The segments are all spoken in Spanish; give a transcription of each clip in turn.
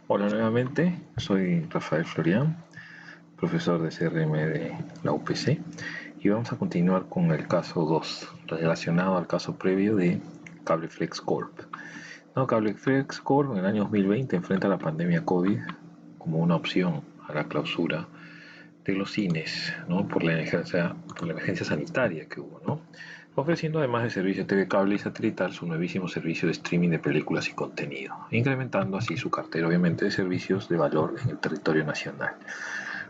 Hola nuevamente, soy Rafael Florián, profesor de CRM de la UPC, y vamos a continuar con el caso 2, relacionado al caso previo de Cableflex Corp. No, Cableflex Corp en el año 2020 enfrenta la pandemia COVID como una opción a la clausura de los cines, ¿no? Por la emergencia sanitaria que hubo, ¿no? Ofreciendo además de servicio de TV cable y satelital su nuevísimo servicio de streaming de películas y contenido, incrementando así su cartera obviamente de servicios de valor en el territorio nacional.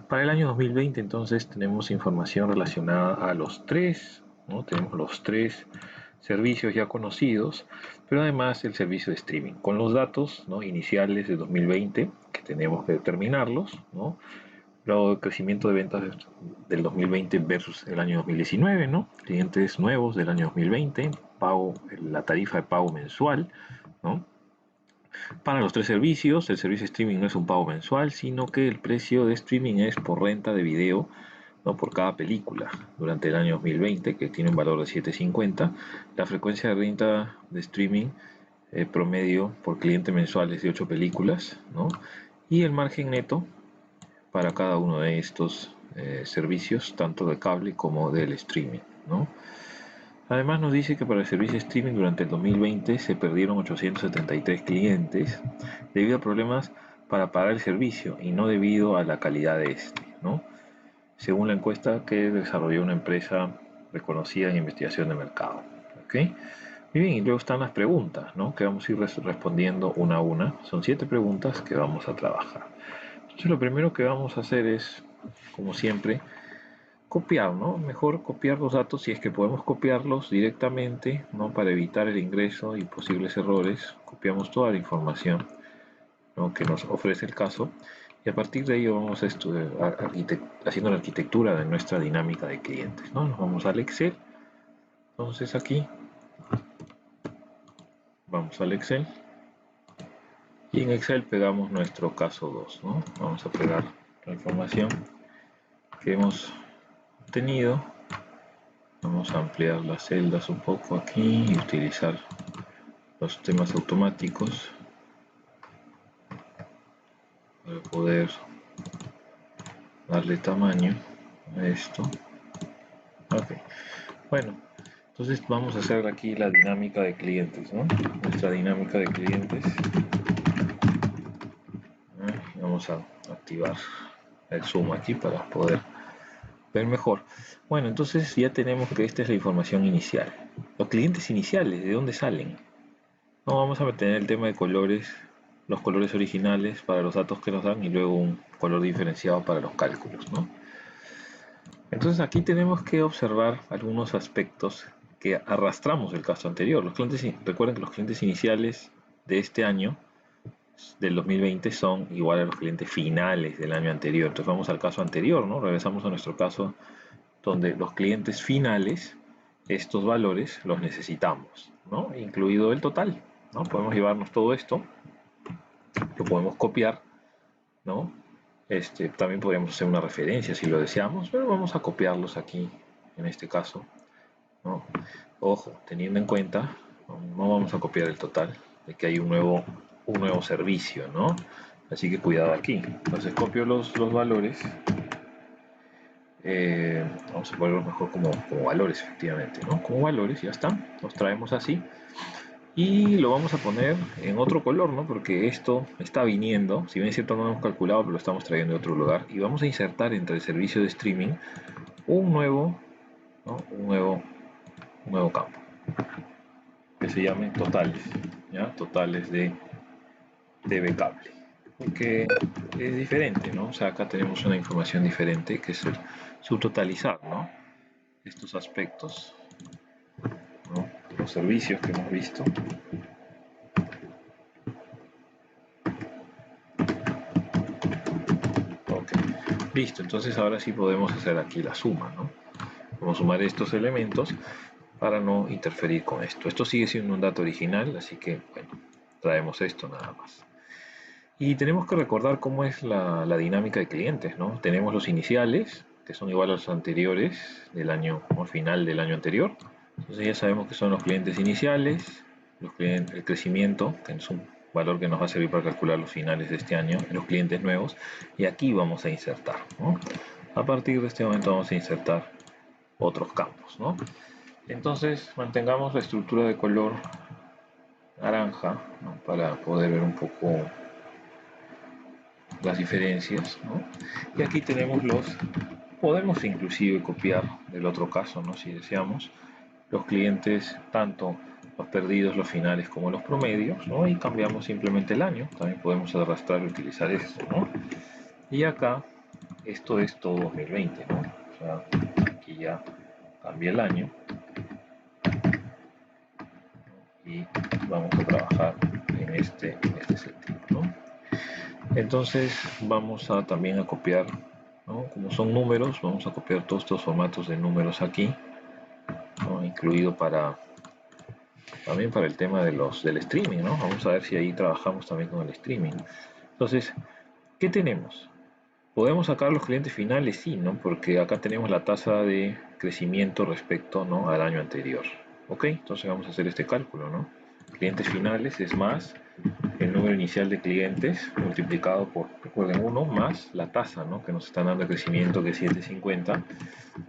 Para el año 2020 entonces tenemos información relacionada a los tres, ¿no? Tenemos los tres servicios ya conocidos, pero además el servicio de streaming, con los datos, ¿no?, iniciales de 2020 que tenemos que determinarlos, ¿no? Luego el crecimiento de ventas del 2020 versus el año 2019, ¿no? Clientes nuevos del año 2020, pago, la tarifa de pago mensual, ¿no? Para los tres servicios, el servicio de streaming no es un pago mensual, sino que el precio de streaming es por renta de video, ¿no?, por cada película durante el año 2020, que tiene un valor de 7.50. La frecuencia de renta de streaming promedio por cliente mensual es de 8 películas, ¿no? Y el margen neto para cada uno de estos servicios, tanto de cable como del streaming, ¿no? Además nos dice que para el servicio de streaming durante el 2020 se perdieron 873 clientes debido a problemas para pagar el servicio y no debido a la calidad de este, ¿no? Según la encuesta que desarrolló una empresa reconocida en investigación de mercado. ¿Ok? Muy bien, y luego están las preguntas, ¿no?, que vamos a ir respondiendo una a una. Son 7 preguntas que vamos a trabajar. Entonces lo primero que vamos a hacer es, como siempre, copiar, ¿no? Mejor copiar los datos si es que podemos copiarlos directamente, ¿no? Para evitar el ingreso y posibles errores, copiamos toda la información, ¿no?, que nos ofrece el caso, y a partir de ello vamos a estudiar haciendo la arquitectura de nuestra dinámica de clientes, ¿no? Nos vamos al Excel. Entonces aquí vamos al Excel y en Excel pegamos nuestro caso 2, ¿no? Vamos a pegar la información que hemos tenido. Vamos a ampliar las celdas un poco aquí y utilizar los temas automáticos para poder darle tamaño a esto. Ok, bueno, entonces vamos a hacer aquí la dinámica de clientes, ¿no? Nuestra dinámica de clientes. Vamos a activar el zoom aquí para poder ver mejor. Bueno, entonces ya tenemos que esta es la información inicial. Los clientes iniciales, ¿de dónde salen? No, vamos a meter el tema de colores, los colores originales para los datos que nos dan y luego un color diferenciado para los cálculos, ¿no? Entonces aquí tenemos que observar algunos aspectos que arrastramos del caso anterior. Recuerden que los clientes iniciales de este año, del 2020, son igual a los clientes finales del año anterior. Entonces vamos al caso anterior, ¿no? Regresamos a nuestro caso donde los clientes finales, estos valores los necesitamos, ¿no? Incluido el total, ¿no? Podemos llevarnos todo esto, lo podemos copiar, ¿no? También podríamos hacer una referencia si lo deseamos, pero vamos a copiarlos aquí, en este caso, ¿no? Ojo, teniendo en cuenta, no vamos a copiar el total, de que hay un nuevo servicio, ¿no? Así que cuidado aquí. Entonces copio los valores. Vamos a ponerlo mejor como valores, efectivamente, ¿no? Como valores, ya está. Los traemos así. Y lo vamos a poner en otro color, ¿no? Porque esto está viniendo, si bien es cierto no lo hemos calculado, pero lo estamos trayendo de otro lugar. Y vamos a insertar entre el servicio de streaming un nuevo, ¿no?, un nuevo campo que se llame totales, ¿ya? Totales de TV cable. Porque es diferente, ¿no? O sea, acá tenemos una información diferente que es el subtotalizar, ¿no?, estos aspectos, ¿no?, los servicios que hemos visto. Ok, listo, entonces ahora sí podemos hacer aquí la suma, ¿no? Vamos a sumar estos elementos para no interferir con esto. Esto sigue siendo un dato original, así que, bueno, traemos esto nada más. Y tenemos que recordar cómo es la dinámica de clientes, ¿no? Tenemos los iniciales, que son iguales a los anteriores del año, o final del año anterior. Entonces ya sabemos que son los clientes iniciales, el crecimiento, que es un valor que nos va a servir para calcular los finales de este año, los clientes nuevos, y aquí vamos a insertar, ¿no? A partir de este momento vamos a insertar otros campos, ¿no? Entonces mantengamos la estructura de color naranja, ¿no? Para poder ver un poco las diferencias, ¿no? Y aquí tenemos podemos inclusive copiar del otro caso, ¿no? Si deseamos, los clientes, tanto los perdidos, los finales como los promedios, ¿no? Y cambiamos simplemente el año. También podemos arrastrar y utilizar esto, ¿no? Y acá, esto es todo 2020, ¿no? O sea, aquí ya cambia el año. Y vamos a trabajar en este sentido, ¿no? Entonces vamos a también a copiar, ¿no? Como son números, vamos a copiar todos estos formatos de números aquí, ¿no? Incluido también para el tema del streaming, ¿no? Vamos a ver si ahí trabajamos también con el streaming. Entonces, ¿qué tenemos? ¿Podemos sacar los clientes finales? Sí, ¿no? Porque acá tenemos la tasa de crecimiento respecto, ¿no? al año anterior. ¿Ok? Entonces vamos a hacer este cálculo, ¿no? Clientes finales es más el número inicial de clientes multiplicado por, recuerden, 1 más la tasa, ¿no? que nos están dando de crecimiento, que es 750.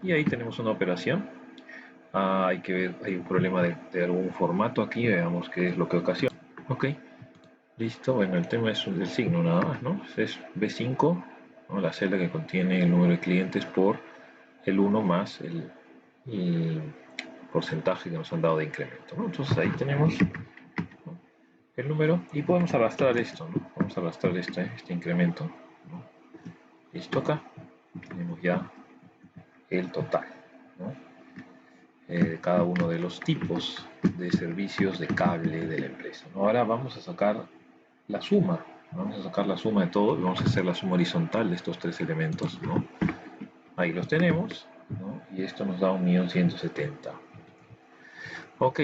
Y ahí tenemos una operación. Hay que ver, hay un problema de algún formato aquí, veamos qué es lo que ocasiona. Ok, listo. Bueno, el tema es el signo nada más, ¿no? Es B5, ¿no? La celda que contiene el número de clientes por el 1 más el porcentaje que nos han dado de incremento, ¿no? Entonces ahí tenemos, ¿no? el número y podemos arrastrar esto, ¿no? Vamos a arrastrar este incremento, ¿no? Listo, acá tenemos ya el total, ¿no? De cada uno de los tipos de servicios de cable de la empresa, ¿no? Ahora vamos a sacar la suma, vamos a sacar la suma de todo y vamos a hacer la suma horizontal de estos tres elementos, ¿no? Ahí los tenemos, ¿no? Y esto nos da 1.170.000. Ok,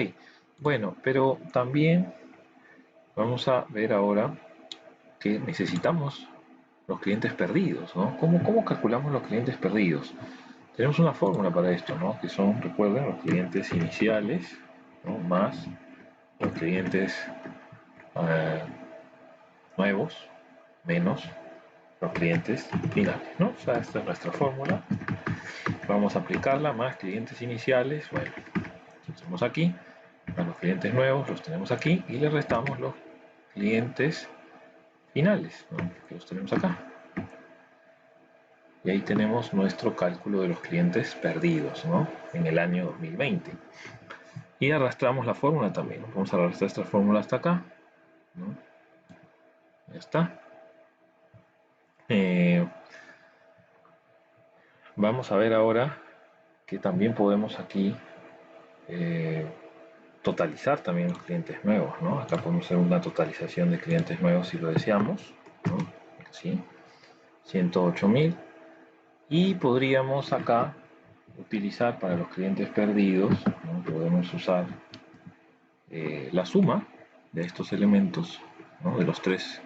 bueno, pero también vamos a ver ahora que necesitamos los clientes perdidos, ¿no? ¿Cómo calculamos los clientes perdidos? Tenemos una fórmula para esto, ¿no? Que son, recuerden, los clientes iniciales, ¿no? Más los clientes eh, nuevos, menos los clientes finales, ¿no? O sea, esta es nuestra fórmula. Vamos a aplicarla más clientes iniciales. Bueno, tenemos aquí a los clientes nuevos, los tenemos aquí y le restamos los clientes finales, ¿no? Que los tenemos acá. Y ahí tenemos nuestro cálculo de los clientes perdidos, ¿no? En el año 2020. Y arrastramos la fórmula también, ¿no? Vamos a arrastrar esta fórmula hasta acá, ¿no? Ya está. Vamos a ver ahora que también podemos aquí totalizar también los clientes nuevos, ¿no? Acá podemos hacer una totalización de clientes nuevos si lo deseamos, ¿no? Así, 108.000. Y podríamos acá utilizar para los clientes perdidos, ¿no? Podemos usar la suma de estos elementos, ¿no? De los tres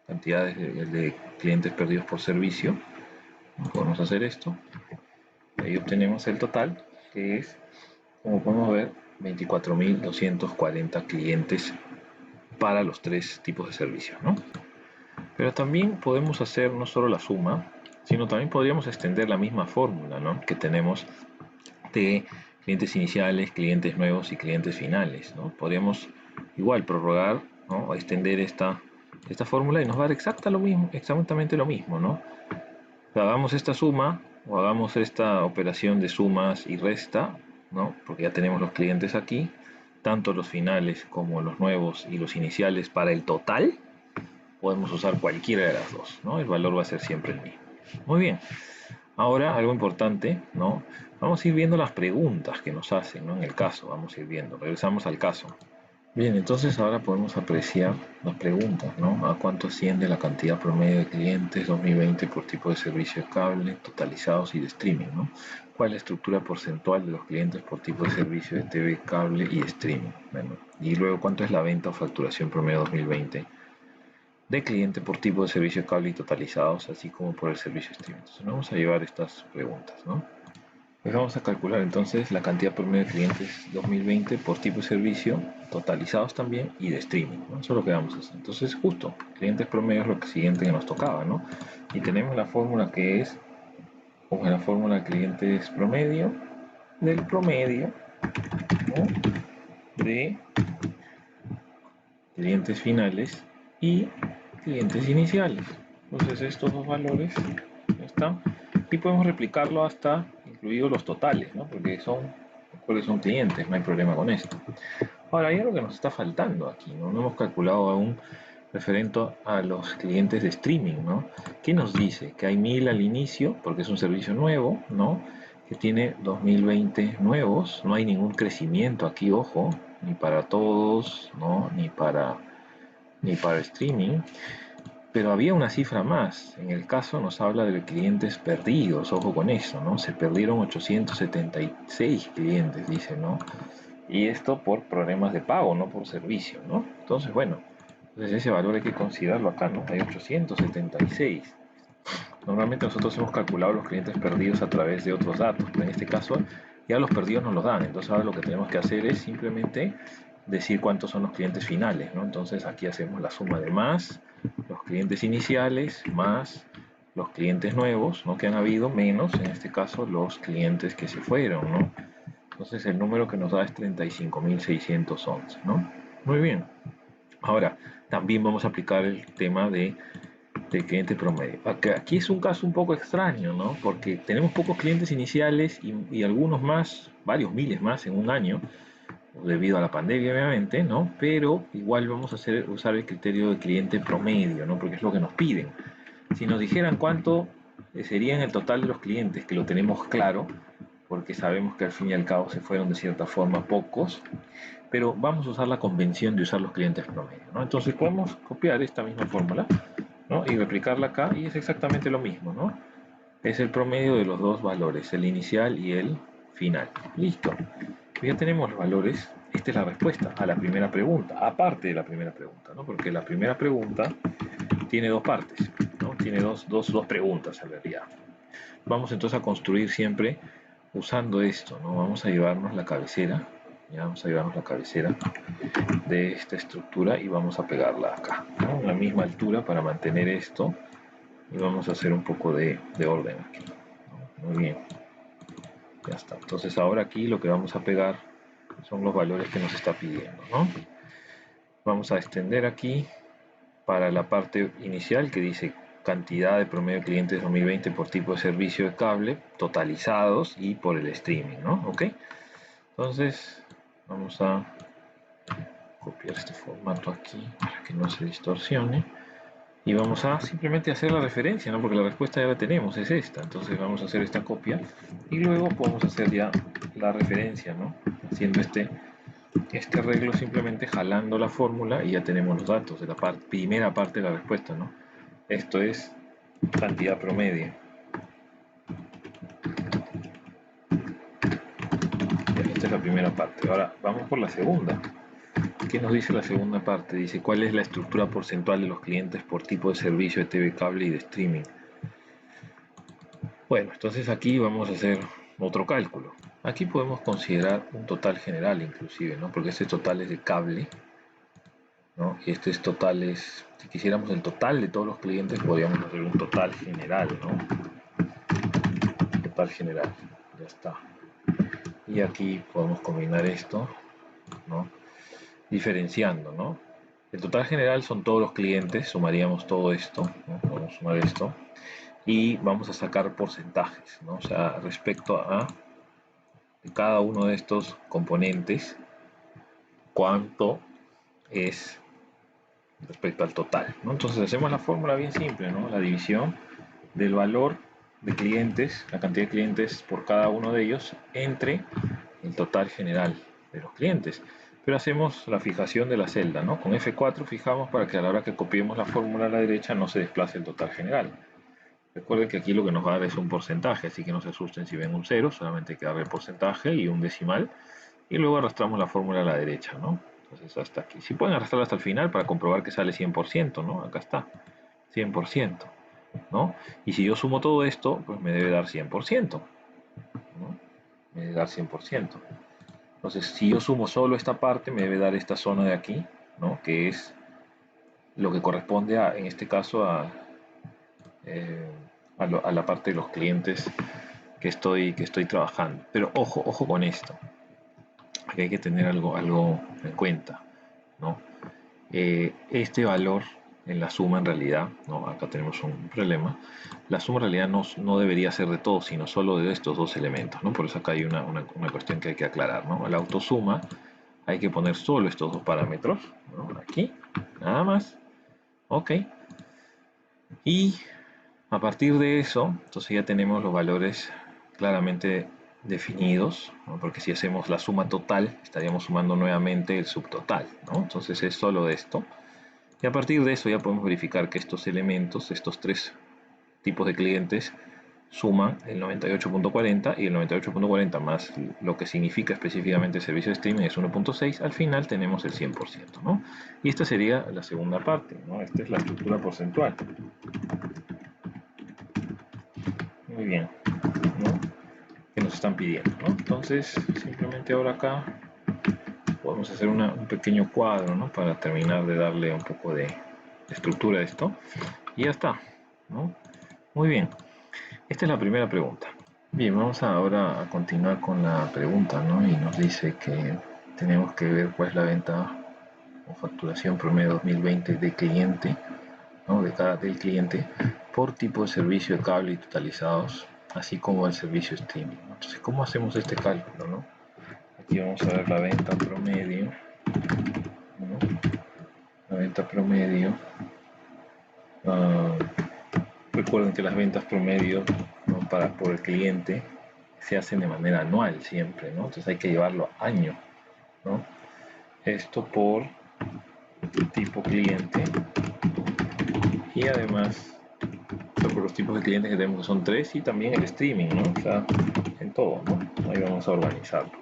cantidades de clientes perdidos por servicio. Podemos hacer esto. Ahí obtenemos el total, que es, como podemos ver, 24.240 clientes para los tres tipos de servicios, ¿no? Pero también podemos hacer no solo la suma, sino también podríamos extender la misma fórmula, ¿no? que tenemos de clientes iniciales, clientes nuevos y clientes finales, ¿no? Podríamos igual prorrogar, ¿no? O extender esta fórmula y nos va a dar exactamente lo mismo, ¿no? O sea, hagamos esta suma o hagamos esta operación de sumas y resta, ¿no? Porque ya tenemos los clientes aquí, tanto los finales como los nuevos y los iniciales para el total. Podemos usar cualquiera de las dos, ¿no? El valor va a ser siempre el mismo. Muy bien. Ahora, algo importante, ¿no? Vamos a ir viendo las preguntas que nos hacen, ¿no? En el caso, vamos a ir viendo. Regresamos al caso. Bien, entonces ahora podemos apreciar las preguntas, ¿no? ¿A cuánto asciende la cantidad promedio de clientes 2020 por tipo de servicio de cable, totalizados y de streaming, ¿no? ¿Cuál es la estructura porcentual de los clientes por tipo de servicio de TV, cable y streaming? Bueno, y luego, ¿cuánto es la venta o facturación promedio 2020 de cliente por tipo de servicio de cable y totalizados, así como por el servicio de streaming? Entonces vamos a llevar estas preguntas, ¿no? Pues vamos a calcular entonces la cantidad promedio de clientes 2020 por tipo de servicio, totalizados también y de streaming, ¿no? Eso es lo que vamos a hacer. Entonces, justo, clientes promedio es lo que siguiente que nos tocaba, ¿no? Y tenemos la fórmula que es, como la fórmula de clientes promedio, del promedio, ¿no? De clientes finales y clientes iniciales. Entonces, estos dos valores están. Y podemos replicarlo hasta incluidos los totales, ¿no? Porque son, cuáles son clientes, no hay problema con esto. Ahora, hay algo que nos está faltando aquí, ¿no? No hemos calculado aún referente a los clientes de streaming, ¿no? ¿Qué nos dice? Que hay 1000 al inicio, porque es un servicio nuevo, ¿no? Que tiene 2020 nuevos, no hay ningún crecimiento aquí, ojo, ni para todos, ¿no? Ni para streaming. Pero había una cifra más. En el caso nos habla de clientes perdidos, ojo con eso, ¿no? Se perdieron 876 clientes, dice, ¿no? Y esto por problemas de pago, no por servicio, ¿no? Entonces, bueno, entonces ese valor hay que considerarlo acá, ¿no? Hay 876. Normalmente nosotros hemos calculado los clientes perdidos a través de otros datos, pero en este caso ya los perdidos nos los dan. Entonces ahora lo que tenemos que hacer es simplemente decir cuántos son los clientes finales, ¿no? Entonces aquí hacemos la suma de más los clientes iniciales más los clientes nuevos, ¿no? Que han habido, menos en este caso los clientes que se fueron, ¿no? Entonces el número que nos da es 35.611, ¿no? Muy bien. Ahora, también vamos a aplicar el tema del cliente promedio. Aquí es un caso un poco extraño, ¿no? Porque tenemos pocos clientes iniciales y algunos más, varios miles más en un año, debido a la pandemia obviamente, ¿no? Pero igual vamos a usar el criterio de cliente promedio, ¿no? Porque es lo que nos piden. Si nos dijeran cuánto sería en el total de los clientes, que lo tenemos claro, porque sabemos que al fin y al cabo se fueron de cierta forma pocos, pero vamos a usar la convención de usar los clientes promedio, ¿no? Entonces podemos copiar esta misma fórmula, ¿no? Y replicarla acá y es exactamente lo mismo, ¿no? Es el promedio de los dos valores, el inicial y el final. Listo. Ya tenemos los valores. Esta es la respuesta a la primera pregunta, aparte de la primera pregunta, ¿no? Porque la primera pregunta tiene dos partes, ¿no? Tiene dos preguntas en realidad. Vamos entonces a construir siempre usando esto, ¿no? Vamos a llevarnos la cabecera, ya vamos a llevarnos la cabecera de esta estructura y vamos a pegarla acá, ¿no? A la misma altura para mantener esto y vamos a hacer un poco de orden aquí, ¿no? Muy bien, ya está. Entonces ahora aquí lo que vamos a pegar son los valores que nos está pidiendo, ¿no? Vamos a extender aquí para la parte inicial que dice cantidad de promedio de clientes 2020 por tipo de servicio de cable, totalizados y por el streaming, ¿no? Ok. Entonces, vamos a copiar este formato aquí para que no se distorsione. Y vamos a simplemente hacer la referencia, ¿no? Porque la respuesta ya la tenemos, es esta. Entonces vamos a hacer esta copia y luego podemos hacer ya la referencia, ¿no? Haciendo este arreglo simplemente jalando la fórmula y ya tenemos los datos de la primera parte de la respuesta, ¿no? Esto es cantidad promedio. Esta es la primera parte. Ahora vamos por la segunda. ¿Qué nos dice la segunda parte? Dice cuál es la estructura porcentual de los clientes por tipo de servicio de TV cable y de streaming. Bueno, entonces aquí vamos a hacer otro cálculo. Aquí podemos considerar un total general inclusive, ¿no? Porque este total es de cable, ¿no? Y este es total es, si quisiéramos el total de todos los clientes, podríamos hacer un total general, ¿no? Total general, ya está. Y aquí podemos combinar esto, ¿no? Diferenciando, ¿no? El total general son todos los clientes, sumaríamos todo esto, ¿no? Vamos a sumar esto y vamos a sacar porcentajes, ¿no? O sea, respecto a cada uno de estos componentes, cuánto es respecto al total, ¿no? Entonces hacemos la fórmula bien simple, ¿no? La división del valor de clientes, la cantidad de clientes por cada uno de ellos, entre el total general de los clientes. Pero hacemos la fijación de la celda, ¿no? Con F4 fijamos para que a la hora que copiemos la fórmula a la derecha no se desplace el total general. Recuerden que aquí lo que nos va a dar es un porcentaje, así que no se asusten si ven un 0, solamente hay que darle el porcentaje y un decimal, y luego arrastramos la fórmula a la derecha, ¿no? Entonces hasta aquí. Si pueden arrastrarla hasta el final para comprobar que sale 100%, ¿no? Acá está, 100%, ¿no? Y si yo sumo todo esto, pues me debe dar 100%, ¿no? me debe dar 100%. Entonces, si yo sumo solo esta parte, me debe dar esta zona de aquí, ¿no? Que es lo que corresponde a, en este caso, eh, a la parte de los clientes que estoy trabajando. Pero ojo con esto. Aquí hay que tener algo en cuenta, ¿no? Este valor en la suma en realidad, ¿no? Acá tenemos un problema, la suma en realidad no debería ser de todos, sino solo de estos dos elementos, ¿no? Por eso acá hay una cuestión que hay que aclarar, ¿no? La autosuma hay que poner solo estos dos parámetros, ¿no? Aquí, nada más, ok, y a partir de eso, entonces ya tenemos los valores claramente definidos, ¿no? Porque si hacemos la suma total, estaríamos sumando nuevamente el subtotal, ¿no? Entonces es solo de esto. Y a partir de eso ya podemos verificar que estos elementos, estos tres tipos de clientes, suman el 98.40 y el 98.40 más lo que significa específicamente el servicio de streaming es 1.6, al final tenemos el 100%, ¿no? Y esta sería la segunda parte, ¿no? Esta es la estructura porcentual. Muy bien, ¿no? Que nos están pidiendo, ¿no? Entonces, simplemente ahora acá podemos hacer un pequeño cuadro, ¿no? Para terminar de darle un poco de estructura a esto. Y ya está, ¿no? Muy bien. Esta es la primera pregunta. Bien, vamos ahora a continuar con la pregunta, ¿no? Y nos dice que tenemos que ver cuál es la venta o facturación promedio 2020 de cliente, ¿no? Del cliente por tipo de servicio de cable y totalizados, así como el servicio streaming, ¿no? Entonces, ¿cómo hacemos este cálculo, no? Aquí vamos a ver la venta promedio, ¿no? La venta promedio. Uh, Recuerden que las ventas promedio, ¿no? Por el cliente se hacen de manera anual siempre, ¿no? Entonces hay que llevarlo a año, ¿no? Esto por tipo cliente y además por los tipos de clientes que tenemos que son tres y también el streaming, ¿no? O sea, en todo, ¿no? Ahí vamos a organizarlo.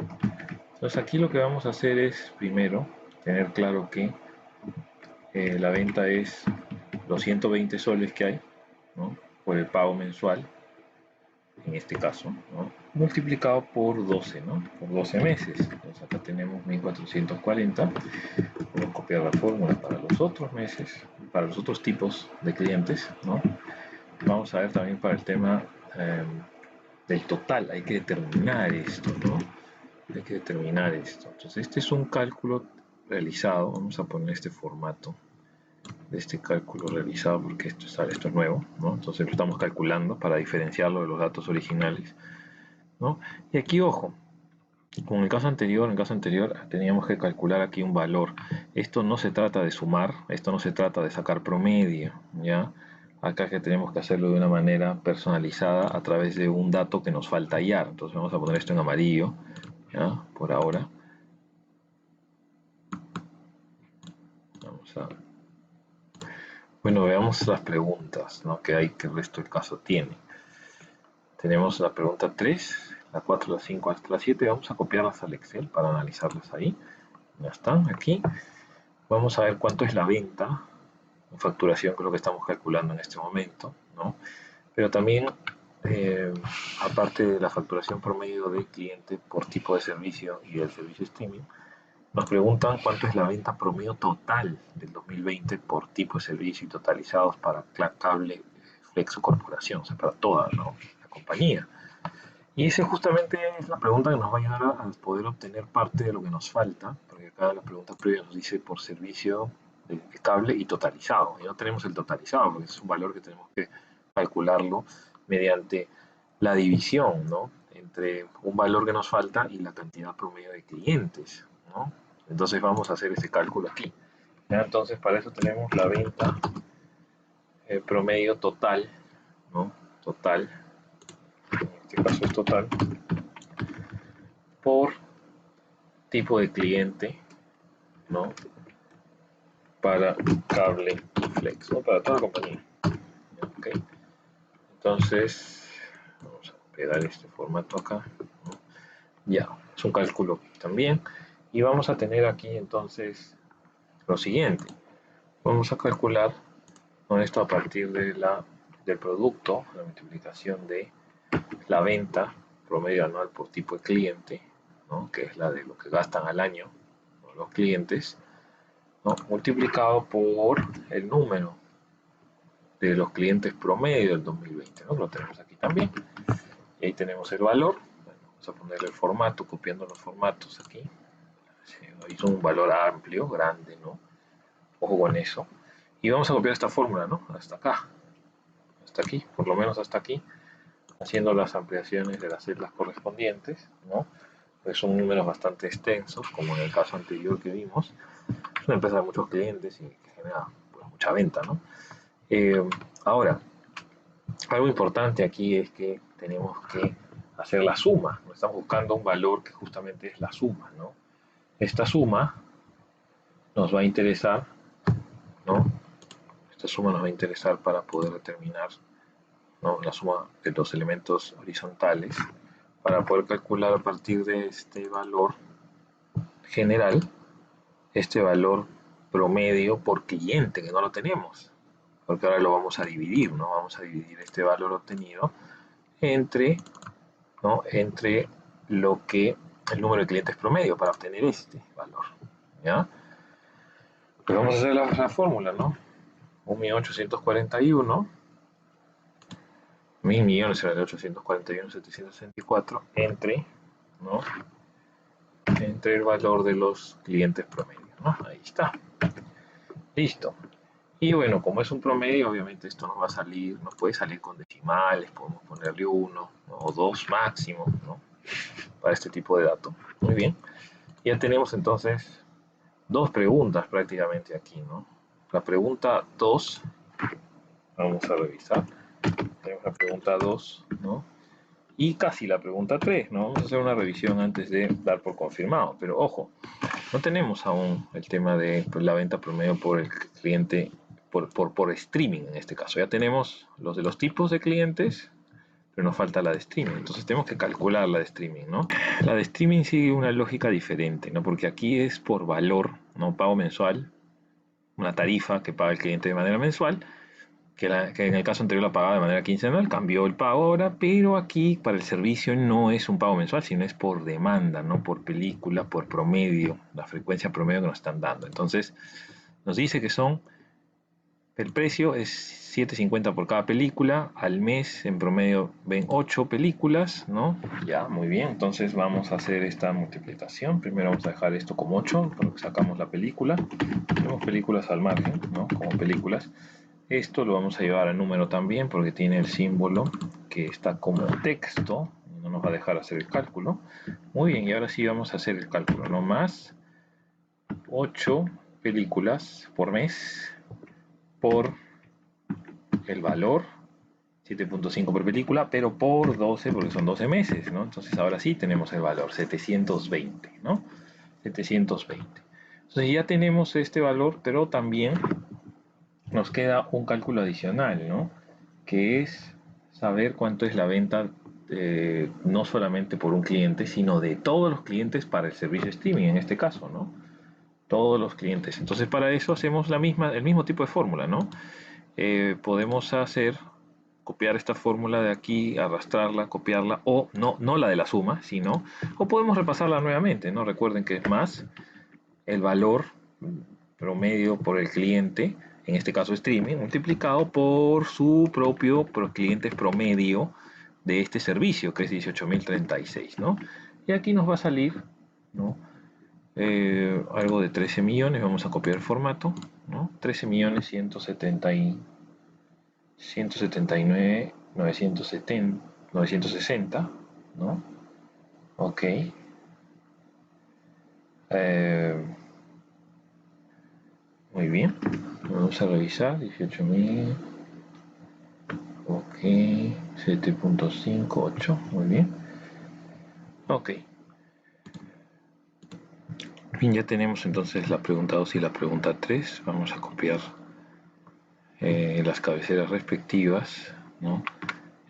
Entonces aquí lo que vamos a hacer es primero tener claro que la venta es los 120 soles que hay, ¿no? Por el pago mensual, en este caso, ¿no? Multiplicado por 12, ¿no? Por 12 meses. Entonces acá tenemos 1440. Vamos a copiar la fórmula para los otros meses, para los otros tipos de clientes, ¿no? Vamos a ver también para el tema del total. Hay que determinar esto, ¿no? Hay que determinar esto. Entonces este es un cálculo realizado. Vamos a poner este formato de este cálculo realizado porque esto es nuevo, ¿no? Entonces lo estamos calculando para diferenciarlo de los datos originales, ¿no? Y aquí, ojo, con el caso anterior, en el caso anterior teníamos que calcular aquí un valor. Esto no se trata de sumar, esto no se trata de sacar promedio, ¿ya? Acá que tenemos que hacerlo de una manera personalizada a través de un dato que nos falta hallar. Entonces vamos a poner esto en amarillo, ¿ya? Por ahora. Vamos a... Bueno, veamos las preguntas, ¿no? Que el resto del caso tiene. Tenemos la pregunta 3, la 4, la 5 hasta la 7. Vamos a copiarlas al Excel para analizarlas ahí. Ya están aquí. Vamos a ver cuánto es la venta en facturación, que es lo que estamos calculando en este momento, ¿no? Pero también, aparte de la facturación promedio del cliente por tipo de servicio y del servicio streaming, nos preguntan cuánto es la venta promedio total del 2020 por tipo de servicio y totalizados para cable, Flexo Corporación, o sea, para toda, ¿no? La compañía. Y esa justamente es la pregunta que nos va a ayudar a poder obtener parte de lo que nos falta, porque acá la pregunta previa nos dice por servicio de cable y totalizado. Y no tenemos el totalizado, porque es un valor que tenemos que calcularlo mediante la división, ¿no? Entre un valor que nos falta y la cantidad promedio de clientes, ¿no? Entonces vamos a hacer ese cálculo aquí. ¿Ya? Entonces para eso tenemos la venta promedio total, ¿no? Total, en este caso es total, por tipo de cliente, ¿no? Para cable y flex, ¿no? Para toda la compañía. ¿Okay? Entonces, vamos a pegar este formato acá, ¿no? Ya, es un cálculo también. Y vamos a tener aquí entonces lo siguiente. Vamos a calcular con esto a partir del producto, la multiplicación de la venta promedio anual por tipo de cliente, ¿no? Que es la de lo que gastan al año, ¿no?, los clientes, ¿no?, multiplicado por el número de los clientes promedio del 2020, ¿no? Lo tenemos aquí también. Y ahí tenemos el valor. Bueno, vamos a ponerle el formato, copiando los formatos aquí. Hizo un valor amplio, grande, ¿no? Ojo con eso. Y vamos a copiar esta fórmula, ¿no? Hasta acá. Hasta aquí, por lo menos hasta aquí, haciendo las ampliaciones de las celdas correspondientes, ¿no? Pues son números bastante extensos, como en el caso anterior que vimos. Es una empresa de muchos clientes y que genera, pues, mucha venta, ¿no? Ahora, algo importante aquí es que tenemos que hacer la suma. Estamos buscando un valor que justamente es la suma, ¿no? Esta suma nos va a interesar, ¿no? Esta suma nos va a interesar para poder determinar, ¿no?, la suma de los elementos horizontales, para poder calcular a partir de este valor general, este valor promedio por cliente, que no lo tenemos, porque ahora lo vamos a dividir, ¿no? Vamos a dividir este valor obtenido entre, ¿no?, entre lo que el número de clientes promedio para obtener este valor, ¿ya? Pues vamos a hacer la fórmula, ¿no? 1.841.000 millones será de 841.764 entre, ¿no?, entre el valor de los clientes promedio, ¿no? Ahí está. Listo. Y bueno, como es un promedio, obviamente esto nos va a salir, nos puede salir con decimales, podemos ponerle 1, ¿no?, o 2 máximo, ¿no?, para este tipo de datos. Muy bien. Ya tenemos entonces dos preguntas prácticamente aquí, ¿no? La pregunta 2, vamos a revisar. Tenemos la pregunta 2, ¿no? Y casi la pregunta 3, ¿no? Vamos a hacer una revisión antes de dar por confirmado. Pero ojo, no tenemos aún el tema de, pues, la venta promedio por el cliente, por streaming en este caso. Ya tenemos los de los tipos de clientes, pero nos falta la de streaming. Entonces tenemos que calcular la de streaming, ¿no? La de streaming sigue una lógica diferente, ¿no? Porque aquí es por valor, ¿no? Pago mensual, una tarifa que paga el cliente de manera mensual, que en el caso anterior la pagaba de manera quincenal, cambió el pago ahora, pero aquí para el servicio no es un pago mensual, sino es por demanda, no por película, por promedio, la frecuencia promedio que nos están dando. Entonces nos dice que el precio es 7.50 por cada película, al mes en promedio ven 8 películas, ¿no? Ya, muy bien, entonces vamos a hacer esta multiplicación. Primero vamos a dejar esto como 8, porque sacamos la película. Tenemos películas al margen, ¿no?, como películas. Esto lo vamos a llevar a número también, porque tiene el símbolo que está como texto, no nos va a dejar hacer el cálculo. Muy bien, y ahora sí vamos a hacer el cálculo, ¿no? Más 8 películas por mes por el valor 7.5 por película, pero por 12, porque son 12 meses, ¿no? Entonces ahora sí tenemos el valor 720, ¿no? 720. Entonces ya tenemos este valor, pero también nos queda un cálculo adicional, ¿no?, que es saber cuánto es la venta, no solamente por un cliente, sino de todos los clientes para el servicio streaming, en este caso, ¿no? Todos los clientes. Entonces para eso hacemos el mismo tipo de fórmula, ¿no? Podemos copiar esta fórmula de aquí, arrastrarla, copiarla, o no la de la suma, sino, o podemos repasarla nuevamente, ¿no? Recuerden que es más el valor promedio por el cliente, en este caso streaming, multiplicado por su propio cliente promedio de este servicio, que es 18.036, ¿no? Y aquí nos va a salir, ¿no?, algo de 13 millones, vamos a copiar el formato, ¿no? 13.179.960, ¿no? Ok. Muy bien. Vamos a revisar. 18.000. Ok. 7.58. Muy bien. Ok. Bien, ya tenemos entonces la pregunta 2 y la pregunta 3. Vamos a copiar las cabeceras respectivas, ¿no?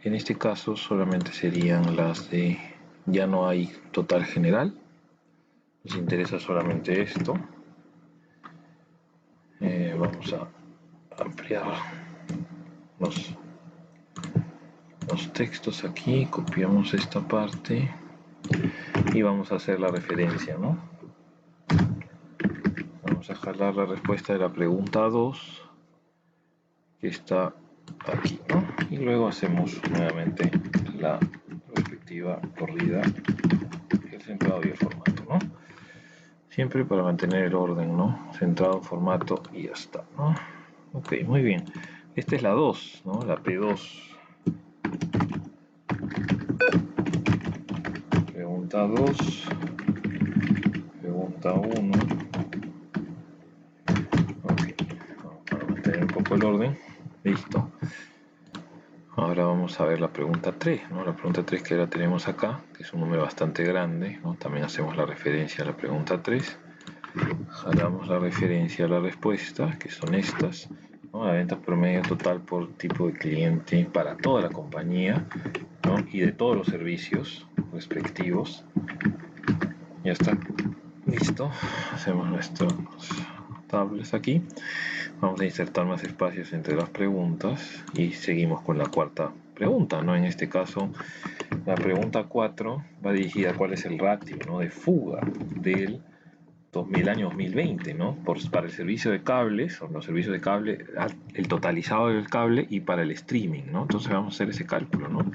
En este caso solamente serían las de, ya no hay total general, nos interesa solamente esto. Vamos a ampliar los textos aquí, copiamos esta parte y vamos a hacer la referencia, ¿no? Vamos a jalar la respuesta de la pregunta 2, que está aquí, ¿no? Y luego hacemos nuevamente la respectiva corrida, el centrado y el formato, ¿no? Siempre para mantener el orden, ¿no? Centrado, formato y ya está, ¿no? Ok, muy bien. Esta es la 2, ¿no? La P2. Pregunta 2. Pregunta 1. Ok, para mantener un poco el orden. Listo. Ahora vamos a ver la pregunta 3, ¿no? La pregunta 3 que la tenemos acá, que es un número bastante grande, ¿no? También hacemos la referencia a la pregunta 3. Jalamos la referencia a la respuesta, que son estas, ¿no? La venta promedio total por tipo de cliente para toda la compañía, ¿no? Y de todos los servicios respectivos. Ya está. Listo. Hacemos nuestros tables aquí. Vamos a insertar más espacios entre las preguntas y seguimos con la cuarta pregunta, ¿no? En este caso, la pregunta 4 va dirigida a cuál es el ratio, ¿no? De fuga del año 2020, ¿no? Para el servicio de cables, o los servicios de cable, el totalizado del cable y para el streaming, ¿no? Entonces vamos a hacer ese cálculo, ¿no?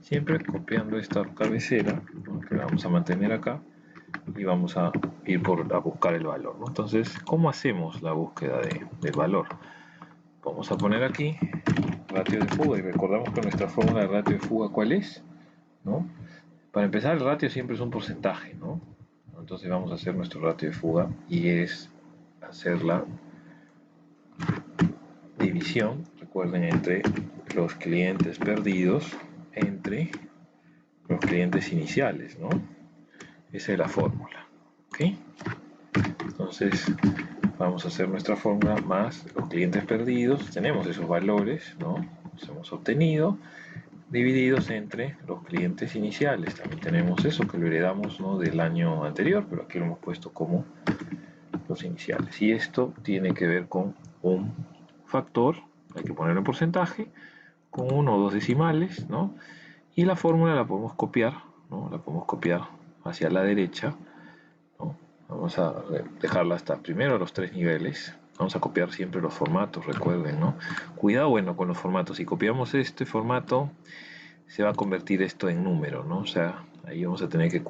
Siempre copiando esta cabecera, ¿no? Que la vamos a mantener acá y vamos a ir a buscar el valor, ¿no? Entonces, ¿cómo hacemos la búsqueda del valor? Vamos a poner aquí ratio de fuga y recordamos que nuestra fórmula de ratio de fuga, ¿cuál es? ¿No? Para empezar, el ratio siempre es un porcentaje, ¿no? Entonces vamos a hacer nuestro ratio de fuga y es hacer la división, recuerden, entre los clientes perdidos entre los clientes iniciales, ¿no? Esa es la fórmula, ¿ok? Entonces vamos a hacer nuestra fórmula más los clientes perdidos, tenemos esos valores, ¿no? Los hemos obtenido, divididos entre los clientes iniciales. También tenemos eso que lo heredamos, ¿no? Del año anterior, pero aquí lo hemos puesto como los iniciales. Y esto tiene que ver con un factor, hay que ponerlo en porcentaje, con uno o dos decimales, ¿no? Y la fórmula la podemos copiar, ¿no? La podemos copiar hacia la derecha, ¿no? Vamos a dejarla hasta primero los tres niveles. Vamos a copiar siempre los formatos, recuerden, ¿no? Cuidado, bueno, con los formatos. Si copiamos este formato, se va a convertir esto en número, ¿no? O sea, ahí vamos a tener que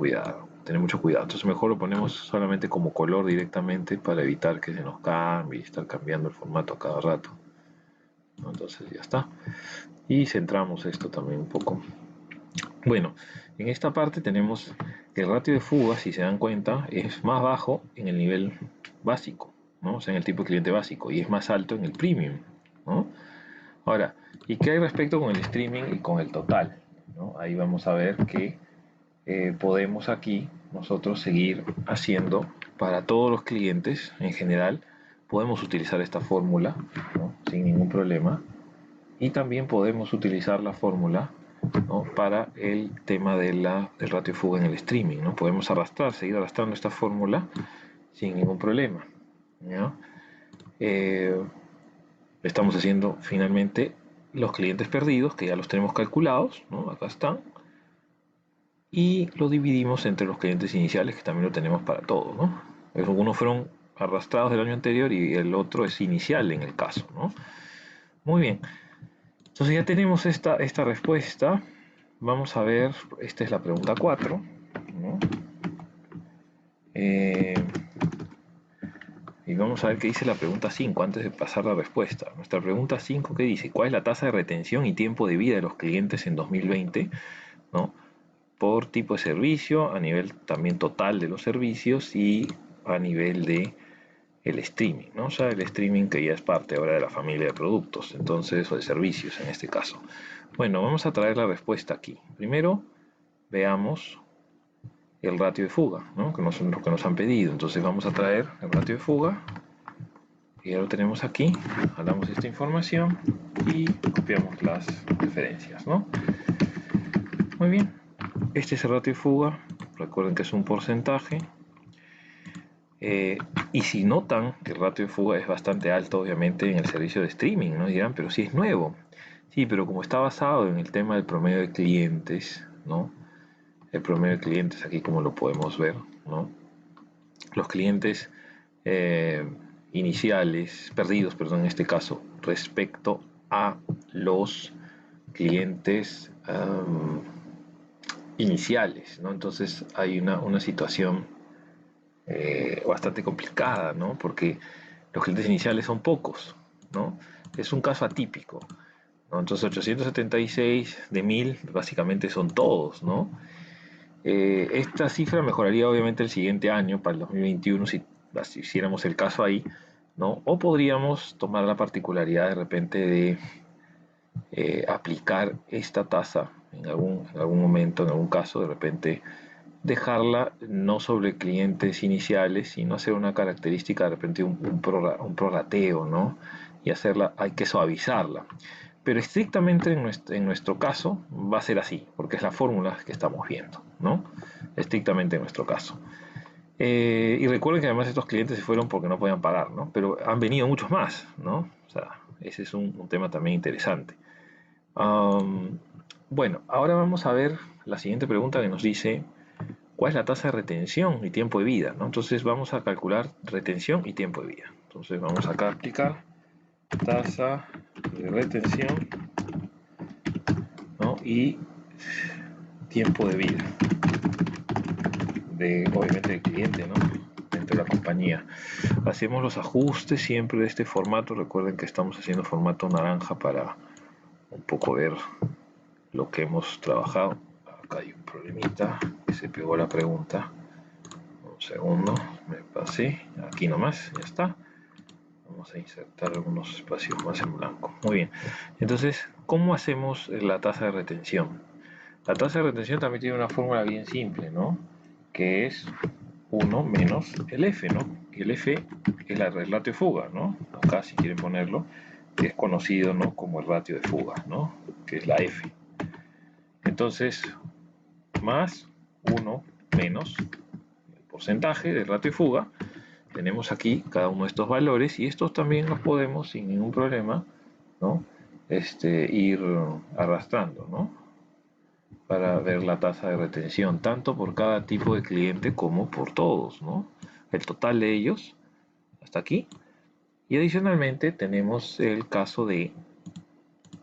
tener mucho cuidado. Entonces mejor lo ponemos solamente como color directamente para evitar que se nos cambie y estar cambiando el formato a cada rato, ¿no? Entonces ya está. Y centramos esto también un poco. Bueno, en esta parte tenemos que el ratio de fuga, si se dan cuenta, es más bajo en el nivel básico, ¿no? O sea, en el tipo de cliente básico, y es más alto en el premium, ¿no? Ahora, ¿y qué hay respecto con el streaming y con el total? ¿No? Ahí vamos a ver que podemos aquí nosotros seguir haciendo para todos los clientes en general, podemos utilizar esta fórmula, ¿no? Sin ningún problema, y también podemos utilizar la fórmula, ¿no? Para el tema del ratio de fuga en el streaming, ¿no? Podemos seguir arrastrando esta fórmula sin ningún problema, ¿no? Estamos haciendo finalmente los clientes perdidos, que ya los tenemos calculados, ¿no? Acá están, y lo dividimos entre los clientes iniciales, que también lo tenemos para todos, ¿no? Algunos fueron arrastrados del año anterior y el otro es inicial en el caso, ¿no? Muy bien. Entonces ya tenemos esta respuesta. Vamos a ver, esta es la pregunta 4, ¿no? Y vamos a ver qué dice la pregunta 5 antes de pasar la respuesta. Nuestra pregunta 5, ¿qué dice? ¿Cuál es la tasa de retención y tiempo de vida de los clientes en 2020? ¿No? Por tipo de servicio, a nivel también total de los servicios y a nivel de el streaming, ¿no? O sea, el streaming que ya es parte ahora de la familia de productos, entonces, o de servicios en este caso. Bueno, vamos a traer la respuesta aquí. Primero, veamos el ratio de fuga, ¿no? Que nos han pedido. Entonces vamos a traer el ratio de fuga, y ya lo tenemos aquí. Jalamos esta información y copiamos las referencias, ¿no? Muy bien. Este es el ratio de fuga. Recuerden que es un porcentaje. Y si notan que el ratio de fuga es bastante alto, obviamente, en el servicio de streaming, ¿no? Dirán, pero si es nuevo. Sí, pero como está basado en el tema del promedio de clientes, ¿no? El promedio de clientes aquí como lo podemos ver, ¿no? Los clientes eh, iniciales, perdidos, perdón, en este caso, respecto a los clientes iniciales, ¿no? Entonces hay una situación bastante complicada, ¿no? Porque los clientes iniciales son pocos, ¿no? Es un caso atípico, ¿no? Entonces 876 de 1000 básicamente son todos, ¿no? Esta cifra mejoraría obviamente el siguiente año, para el 2021, si hiciéramos el caso ahí, ¿no? O podríamos tomar la particularidad de repente de aplicar esta tasa en algún momento, en algún caso, de repente dejarla no sobre clientes iniciales, sino hacer una característica, de repente un prorrateo, ¿no? Y hacerla, hay que suavizarla. Pero estrictamente en nuestro caso va a ser así, porque es la fórmula que estamos viendo, ¿no? Estrictamente en nuestro caso. Y recuerden que además estos clientes se fueron porque no podían pagar, ¿no? Pero han venido muchos más, ¿no? O sea, ese es un tema también interesante. Um, bueno, ahora vamos a ver la siguiente pregunta que nos dice, ¿cuál es la tasa de retención y tiempo de vida? ¿no? Entonces vamos a calcular retención y tiempo de vida. Entonces vamos acá a aplicar tasa de retención, ¿no? Y tiempo de vida de obviamente del cliente, ¿no? Dentro de la compañía. Hacemos los ajustes siempre de este formato. Recuerden que estamos haciendo formato naranja para un poco ver lo que hemos trabajado. Acá hay un problemita que se pegó la pregunta. Un segundo, me pasé. Aquí nomás, ya está. Vamos a insertar algunos espacios más en blanco. Muy bien. Entonces, ¿cómo hacemos la tasa de retención? La tasa de retención también tiene una fórmula bien simple, ¿no? Que es 1 menos el F, ¿no? Y el F es el ratio de fuga, ¿no? Acá, si quieren ponerlo, que es conocido, ¿no? Como el ratio de fuga, ¿no? Que es la F. Entonces, más 1 menos el porcentaje del ratio de fuga. Tenemos aquí cada uno de estos valores y estos también los podemos sin ningún problema, ¿no? Ir arrastrando, ¿no? Para ver la tasa de retención, tanto por cada tipo de cliente como por todos, ¿no? El total de ellos, hasta aquí. Y adicionalmente tenemos el caso de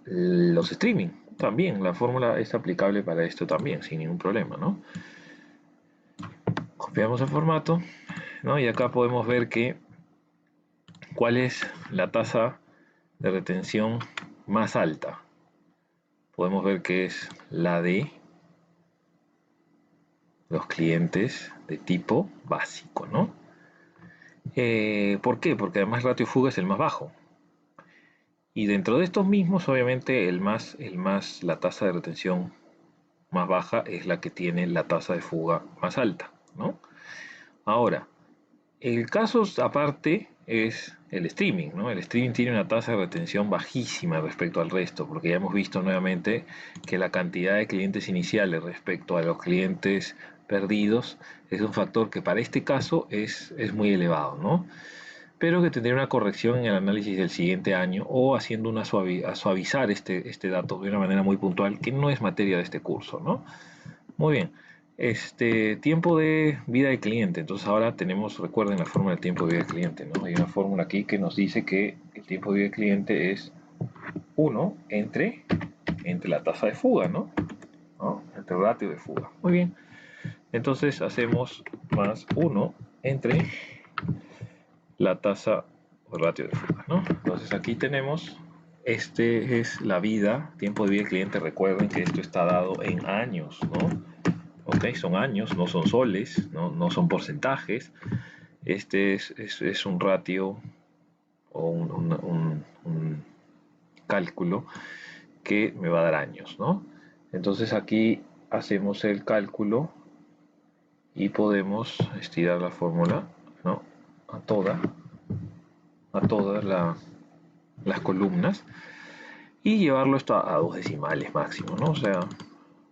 los streaming. También la fórmula es aplicable para esto también, sin ningún problema, ¿no? Copiamos el formato, ¿no? Y acá podemos ver que cuál es la tasa de retención más alta. Podemos ver que es la de los clientes de tipo básico, ¿no? ¿Por qué? Porque además el ratio fuga es el más bajo. Y dentro de estos mismos, obviamente, la tasa de retención más baja es la que tiene la tasa de fuga más alta, ¿no? Ahora, el caso aparte es el streaming, ¿no? El streaming tiene una tasa de retención bajísima respecto al resto, porque ya hemos visto nuevamente que la cantidad de clientes iniciales respecto a los clientes perdidos es un factor que para este caso es muy elevado, ¿no? Pero que tendría una corrección en el análisis del siguiente año o haciendo a suavizar este dato de una manera muy puntual que no es materia de este curso, ¿no? Muy bien. Tiempo de vida del cliente. Entonces ahora tenemos, recuerden la fórmula del tiempo de vida del cliente, ¿no? Hay una fórmula aquí que nos dice que el tiempo de vida del cliente es 1 entre la tasa de fuga, ¿no? Entre el ratio de fuga. Muy bien. Entonces hacemos más 1 entre la tasa o ratio de fuga, ¿no? Entonces aquí tenemos, es la vida, tiempo de vida del cliente. Recuerden que esto está dado en años, ¿no? Ok, son años, no son soles, no son porcentajes. Es un ratio o un cálculo que me va a dar años, ¿no? Entonces aquí hacemos el cálculo y podemos estirar la fórmula, ¿no? a todas las columnas y llevarlo esto a 2 decimales máximo, ¿no? O sea,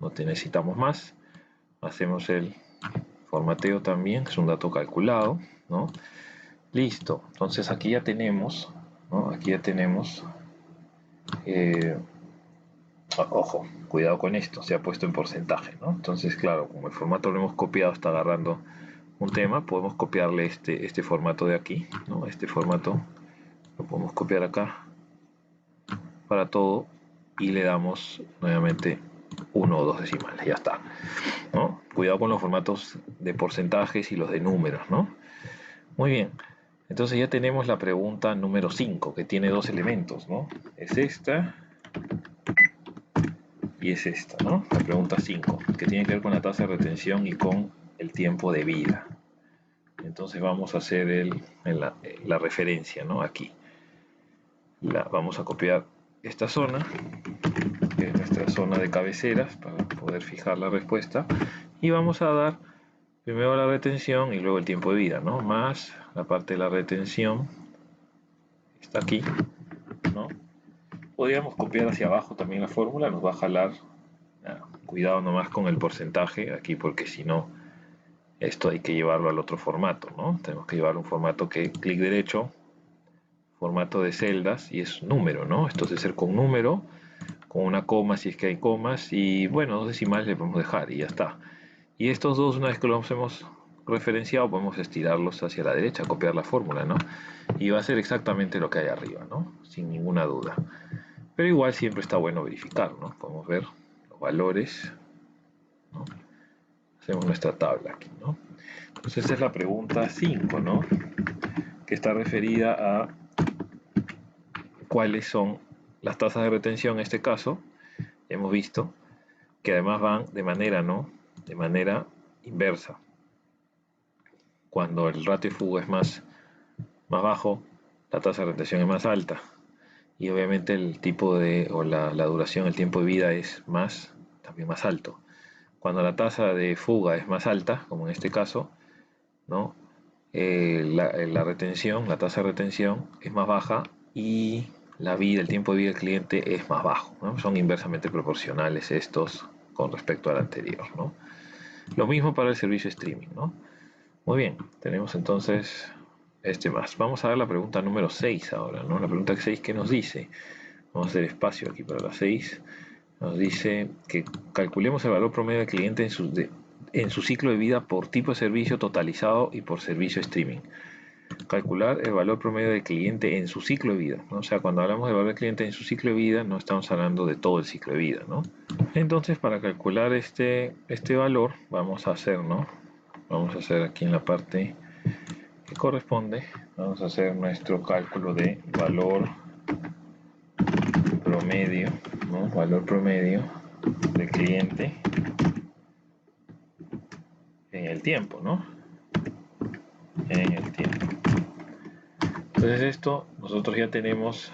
no necesitamos más. Hacemos el formateo también, que es un dato calculado, ¿no? Listo, entonces aquí ya tenemos, ¿no? Aquí ya tenemos Ojo, cuidado con esto, se ha puesto en porcentaje, ¿no? Entonces, claro, como el formato lo hemos copiado, está agarrando un tema, podemos copiarle este formato de aquí, ¿no? Este formato lo podemos copiar acá para todo y le damos nuevamente uno o dos decimales, ya está, ¿no? Cuidado con los formatos de porcentajes y los de números, ¿no? Muy bien, entonces ya tenemos la pregunta número 5, que tiene dos elementos, ¿no? Es esta y es esta, ¿no? La pregunta 5, que tiene que ver con la tasa de retención y con el tiempo de vida. Entonces vamos a hacer la referencia, ¿no? Aquí. Vamos a copiar esta zona, que es nuestra zona de cabeceras, para poder fijar la respuesta. Y vamos a dar primero la retención y luego el tiempo de vida, ¿no? Más la parte de la retención, está aquí, ¿no? Podríamos copiar hacia abajo también la fórmula, nos va a jalar. Cuidado nomás con el porcentaje aquí, porque si no, esto hay que llevarlo al otro formato, ¿no? Tenemos que llevar un formato que clic derecho, formato de celdas, y es número, ¿no? Esto debe ser con número, con una coma si es que hay comas, y bueno, dos decimales le podemos dejar y ya está. Y estos dos, una vez que los hemos referenciado, podemos estirarlos hacia la derecha, copiar la fórmula, ¿no? Y va a ser exactamente lo que hay arriba, ¿no? Sin ninguna duda. Pero igual siempre está bueno verificar, ¿no? Podemos ver los valores, ¿no? Hacemos nuestra tabla aquí, ¿no? Entonces esa es la pregunta 5, ¿no? Que está referida a cuáles son las tasas de retención en este caso. Ya hemos visto que además van de manera, ¿no? De manera inversa. Cuando el ratio de fuga es más bajo, la tasa de retención es más alta. Y obviamente el tipo de, o la duración, el tiempo de vida es también más alto. Cuando la tasa de fuga es más alta, como en este caso, ¿no? La retención, la tasa de retención es más baja y el tiempo de vida del cliente es más bajo, ¿no? Son inversamente proporcionales estos con respecto al anterior, ¿no? Lo mismo para el servicio streaming, ¿no? Muy bien, tenemos entonces más. Vamos a ver la pregunta número 6 ahora, ¿no? La pregunta 6, ¿qué nos dice? Vamos a hacer espacio aquí para la 6. Nos dice que calculemos el valor promedio del cliente en su ciclo de vida por tipo de servicio totalizado y por servicio streaming. Calcular el valor promedio del cliente en su ciclo de vida, ¿no? O sea, cuando hablamos de valor del cliente en su ciclo de vida, no estamos hablando de todo el ciclo de vida, ¿no? Entonces, para calcular este valor, vamos a hacer, ¿no? Vamos a hacer aquí en la parte que corresponde, vamos a hacer nuestro cálculo de valor promedio, ¿no? Valor promedio del cliente en el tiempo, ¿no? En el tiempo. Entonces esto, nosotros ya hemos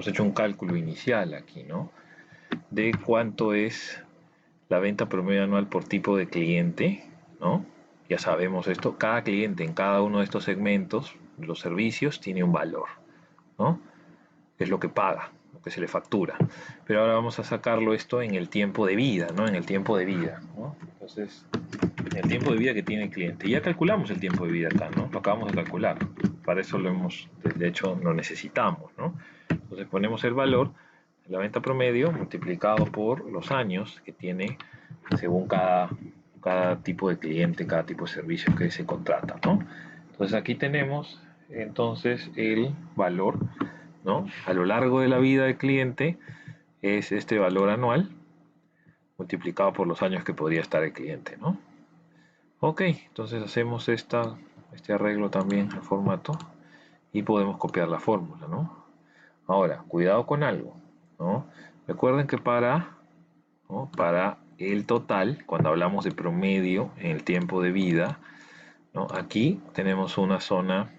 hecho un cálculo inicial aquí, ¿no? De cuánto es la venta promedio anual por tipo de cliente, ¿no? Ya sabemos esto, cada cliente en cada uno de estos segmentos, los servicios, tiene un valor, ¿no? Es lo que paga, lo que se le factura. Pero ahora vamos a sacarlo esto en el tiempo de vida, ¿no? En el tiempo de vida, ¿no? Entonces, en el tiempo de vida que tiene el cliente. Ya calculamos el tiempo de vida acá, ¿no? Lo acabamos de calcular. Para eso de hecho, lo necesitamos, ¿no? Entonces ponemos el valor de la venta promedio multiplicado por los años que tiene según cada tipo de cliente, cada tipo de servicio que se contrata, ¿no? Entonces aquí tenemos entonces el valor, ¿no? A lo largo de la vida del cliente es este valor anual multiplicado por los años que podría estar el cliente, ¿no? Ok, entonces hacemos este arreglo también al formato y podemos copiar la fórmula, ¿no? Ahora, cuidado con algo, ¿no? Recuerden que ¿no? Para el total, cuando hablamos de promedio en el tiempo de vida, ¿no? Aquí tenemos una zona